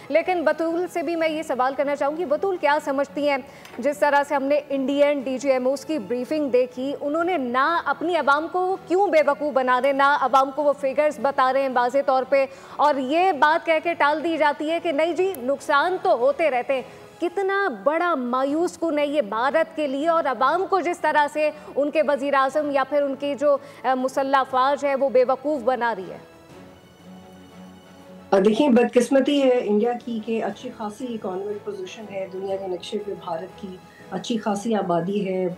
लेकिन बतूल से भी मैं ये सवाल करना चाहूँगी, बतूल क्या समझती हैं जिस तरह से हमने इंडियन DGMOs की ब्रीफिंग देखी, उन्होंने ना अपनी आवाम को क्यों बेवकूफ़ बना रहे, ना आवाम को वो फिगर्स बता रहे हैं वाज़े तौर पे, और ये बात कह के टाल दी जाती है कि नहीं जी नुकसान तो होते रहते हैं। कितना बड़ा मायूस कुन है ये भारत के लिए, और अवाम को जिस तरह से उनके वज़ीर आज़म या फिर उनकी जो मुसल्लह फ़ौज है वो बेवकूफ़ बना रही है। देखिए, बदकिस्मती है इंडिया की कि अच्छी खासी इकोनॉमिक पोजीशन है दुनिया के नक्शे पे, भारत की अच्छी खासी आबादी है,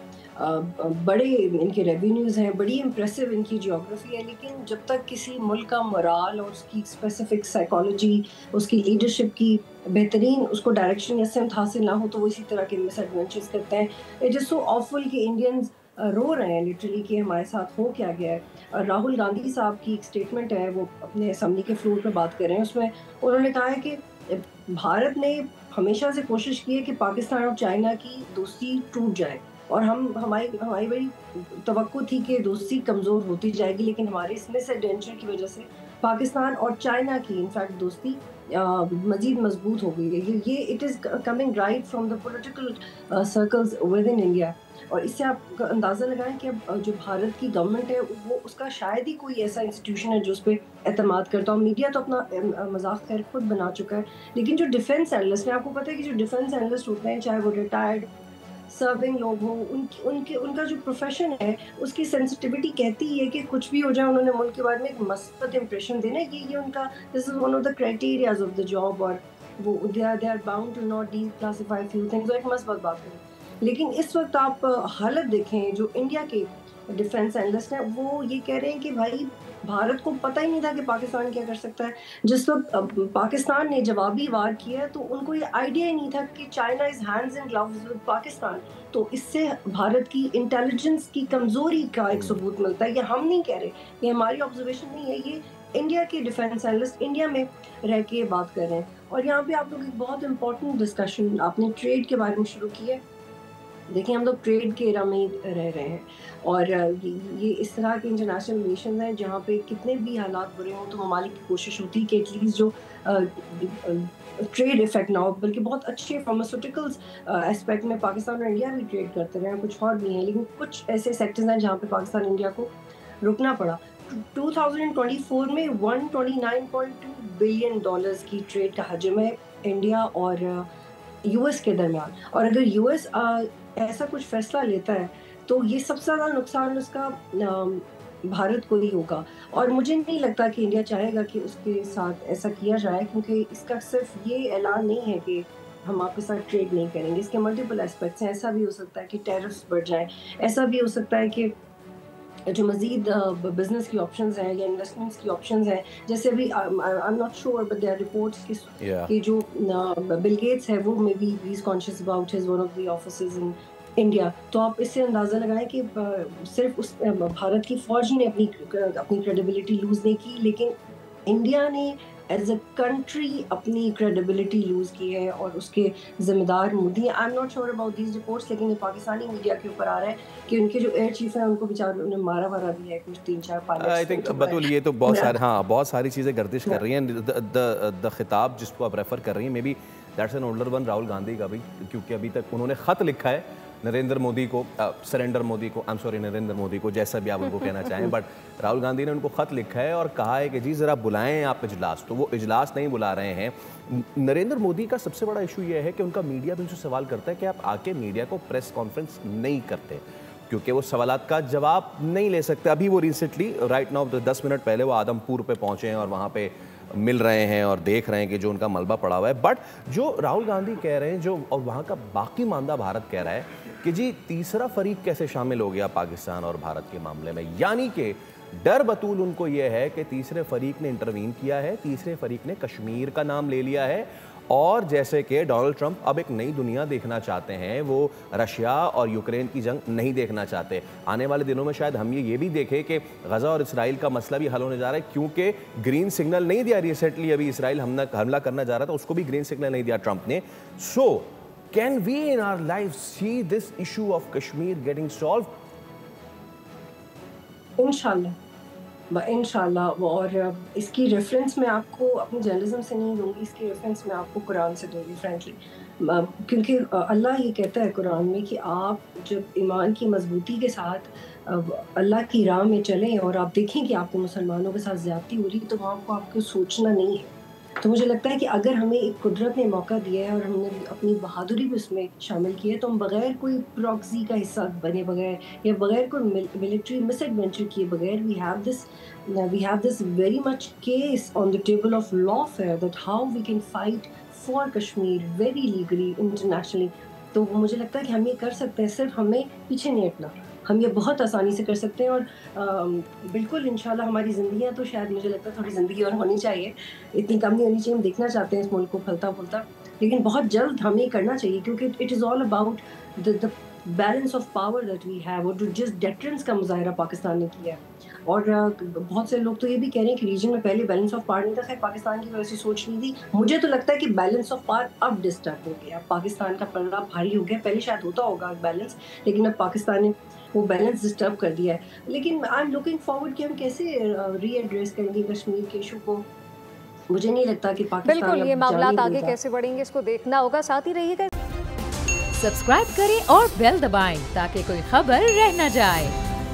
बड़े इनके रेवेन्यूज़ हैं, बड़ी इम्प्रेसिव इनकी जियोग्राफी है, लेकिन जब तक किसी मुल्क का मोराल और उसकी स्पेसिफिक साइकोलॉजी, उसकी लीडरशिप की बेहतरीन उसको डायरेक्शन या सिमत हासिल ना हो, तो वो इसी तरह के मिसएडवेंचर्स करते हैं। इट इज़ सो ऑफुल कि इंडियंस रो रहे हैं लिटरली कि हमारे साथ हो क्या गया है। राहुल गांधी साहब की एक स्टेटमेंट है, वो अपने असेंबली के फ्लोर पे बात कर रहे हैं, उसमें उन्होंने कहा है कि भारत ने हमेशा से कोशिश की है कि पाकिस्तान और चाइना की दोस्ती टूट जाए, और हम हमारी हमारी बड़ी तवक्को थी कि दोस्ती कमज़ोर होती जाएगी, लेकिन हमारे इस मिसअटेंशन की वजह से पाकिस्तान और चाइना की इनफैक्ट दोस्ती मज़ीद मजबूत हो गई है। ये it is coming right from the political circles with in India. और इससे आप अंदाज़ा लगाएं कि अब जो भारत की गवर्नमेंट है वो उसका शायद ही कोई ऐसा इंस्टीट्यूशन है जो उस पर एतमाद करता हो। मीडिया तो अपना मजाक खैर खुद बना चुका है, लेकिन जो डिफेंस एनालिस्ट हैं, आपको पता है कि जो डिफेंस एनालिस्ट होते हैं, चाहे वो रिटायर्ड सर्विंग लोग हों, उनकी उनके उनका जो प्रोफेशन है उसकी सेंसिटिविटी कहती है कि कुछ भी हो जाए उन्होंने मुल्क के बारे में एक मस्बत इंप्रेशन देना है। ये उनका this is one of the criterias of the job, और वो they are bound to not declassify few things, एक मस्बत बात करें। लेकिन इस वक्त आप हालत देखें, जो इंडिया के डिफेंस एनालिस्ट हैं वो ये कह रहे हैं कि भाई भारत को पता ही नहीं था कि पाकिस्तान क्या कर सकता है। जिस वक्त पाकिस्तान ने जवाबी वार किया तो उनको ये आइडिया ही नहीं था कि China is hands in gloves with Pakistan. तो इससे भारत की इंटेलिजेंस की कमजोरी का एक सबूत मिलता है। ये हम नहीं कह रहे, ये हमारी ऑब्जर्वेशन नहीं है, ये इंडिया के डिफेंस एनालिस्ट इंडिया में रह के बात कर रहे हैं। और यहाँ पे आप लोग एक बहुत इंपॉर्टेंट डिस्कशन आपने ट्रेड के बारे में शुरू की है। देखिए, हम लोग ट्रेड के एरा में ही रह रहे हैं, और ये इस तरह के इंटरनेशनल रिलेशन हैं जहाँ पे कितने भी हालात बुरे हों तो ममालिक की कोशिश होती है कि एटलीस्ट जो ट्रेड इफेक्ट ना हो, बल्कि बहुत अच्छे फार्मास्यूटिकल्स एस्पेक्ट में पाकिस्तान और इंडिया भी ट्रेड करते रहे हैं, कुछ और भी हैं, लेकिन कुछ ऐसे सेक्टर्स हैं जहाँ पे पाकिस्तान इंडिया को रुकना पड़ा। 2024 में $129.2 बिलियन की ट्रेड का हजम है इंडिया और यूएस के दरमियान। और अगर यूएस ऐसा कुछ फैसला लेता है तो ये सबसे ज़्यादा नुकसान उसका भारत को ही होगा। और मुझे नहीं लगता कि इंडिया चाहेगा कि उसके साथ ऐसा किया जाए, क्योंकि इसका सिर्फ ये ऐलान नहीं है कि हम आपके साथ ट्रेड नहीं करेंगे, इसके मल्टीपल एस्पेक्ट्स हैं। ऐसा भी हो सकता है कि टैरिफ्स बढ़ जाएं, ऐसा भी हो सकता है कि जो मज़ीद बिज़नेस की ऑप्शंस हैं या इन्वेस्टमेंट्स की ऑप्शंस हैं, जैसे अभी I am not sure but there are reports कि जो बिल गेट्स है वो may be he is conscious about his one of the offices in India. तो आप इससे अंदाज़ा लगाएं कि सिर्फ उस भारत की फ़ौज ने अपनी क्रेडिबिलिटी लूज़ नहीं की, लेकिन इंडिया ने एज अ कंट्री अपनी क्रेडिबिलिटी लूज़ की है, और उसके ज़िम्मेदार मोदी हैं। आई am not sure about these reports, लेकिन ये पाकिस्तानी मीडिया के ऊपर आ रहा है कि उनके जो एयर चीफ हैं उनको बेचारों ने मारा वारा भी है, कुछ 3-4 पायलट्स। आई थिंक बतूल ये तो बहुत सारी चीज़ें गर्दिश कर रही हैं। द खिताब जिसको आप रेफ़र कर रही हैं, may be that's an older one Rahul Gandhi का भी, क्योंकि अभी तक उन्होंने ख़त लिखा है नरेंद्र मोदी को, सरेंडर मोदी को, I am sorry Narendra Modi को, जैसा भी आप उनको कहना चाहें, बट राहुल गांधी ने उनको ख़त लिखा है और कहा है कि जी ज़रा बुलाएं आप इजलास। तो वो इजलास नहीं बुला रहे हैं। नरेंद्र मोदी का सबसे बड़ा इशू ये है कि उनका मीडिया भी उनसे सवाल करता है कि आप आके मीडिया को प्रेस कॉन्फ्रेंस नहीं करते, क्योंकि वो सवालात का जवाब नहीं ले सकते। अभी वो रिसेंटली राइट नाउ 10 मिनट पहले वो आदमपुर पे पहुंचे हैं और वहाँ पे मिल रहे हैं और देख रहे हैं कि जो उनका मलबा पड़ा हुआ है। बट जो राहुल गांधी कह रहे हैं, जो और वहाँ का बाकी मानदा भारत कह रहा है कि जी तीसरा फरीक कैसे शामिल हो गया पाकिस्तान और भारत के मामले में, यानी कि डर बतूल उनको यह है कि तीसरे फरीक ने इंटरवीन किया है, तीसरे फरीक ने कश्मीर का नाम ले लिया है, और जैसे कि डोनाल्ड ट्रंप अब एक नई दुनिया देखना चाहते हैं, वो रशिया और यूक्रेन की जंग नहीं देखना चाहते। आने वाले दिनों में शायद हम ये भी देखें कि गज़ा और इसराइल का मसला भी हल होने जा रहा है, क्योंकि ग्रीन सिग्नल नहीं दिया रिसेंटली, अभी इसराइल हमला करना जा रहा था, उसको भी ग्रीन सिग्नल नहीं दिया ट्रंप ने। So can we in our life see this issue of Kashmir getting solved? इंशाल्लाह, इंशाल्लाह। और इसकी रेफरेंस मैं आपको अपनी जर्नलिज्म से नहीं दूंगी, इसकी रेफरेंस मैं आपको कुरान से दूंगी फ्रेंकली, क्योंकि अल्लाह ये कहता है कुरान में कि आप जब ईमान की मजबूती के साथ अल्लाह की राह में चलें और आप देखें कि आपको मुसलमानों के साथ ज़्यादती हो रही है, तो वहाँ आपको सोचना नहीं है। तो मुझे लगता है कि अगर हमें एक कुदरत ने मौका दिया है और हमने अपनी बहादुरी भी उसमें शामिल की है, तो हम बगैर कोई प्रॉक्सी का हिस्सा बने बगैर या बगैर कोई मिलिट्री मिसएडवेंचर किए बगैर we have this very much case on the table of lawfare that how we can fight for Kashmir very legally internationally। तो मुझे लगता है कि हम ये कर सकते हैं, सिर्फ हमें पीछे नहीं हटना। हम ये बहुत आसानी से कर सकते हैं और बिल्कुल इंशाल्लाह हमारी ज़िंदगियाँ, तो शायद मुझे लगता है थोड़ी ज़िंदगी और होनी चाहिए, इतनी कम नहीं होनी चाहिए। हम देखना चाहते हैं इस मुल्क को फलता फूलता, लेकिन बहुत जल्द हमें करना चाहिए, क्योंकि it is all about the balance of power that we have. और जिस डेटरेंस का मुजाहरा पाकिस्तान ने किया है, और बहुत से लोग तो ये भी कह रहे हैं कि रीजन में पहले बैलेंस ऑफ पावर नहीं था, खैर पाकिस्तान की वजह से सोच नहीं थी। मुझे तो लगता है कि बैलेंस ऑफ पावर अब डिस्टर्ब हो गया, पाकिस्तान का पलड़ा भारी हो गया। पहले शायद होता होगा बैलेंस, लेकिन अब पाकिस्तान ने वो बैलेंस डिस्टर्ब कर दिया है। लेकिन आई एम लुकिंग फॉरवर्ड कि हम कैसे रीएड्रेस करेंगे कश्मीर के इशू को। मुझे नहीं लगता कि पाकिस्तान बिल्कुल ये मामलात आगे कैसे बढ़ेंगे इसको देखना होगा। साथ ही रहिएगा, सब्सक्राइब करें और बेल दबाएं ताकि कोई खबर रह न जाए।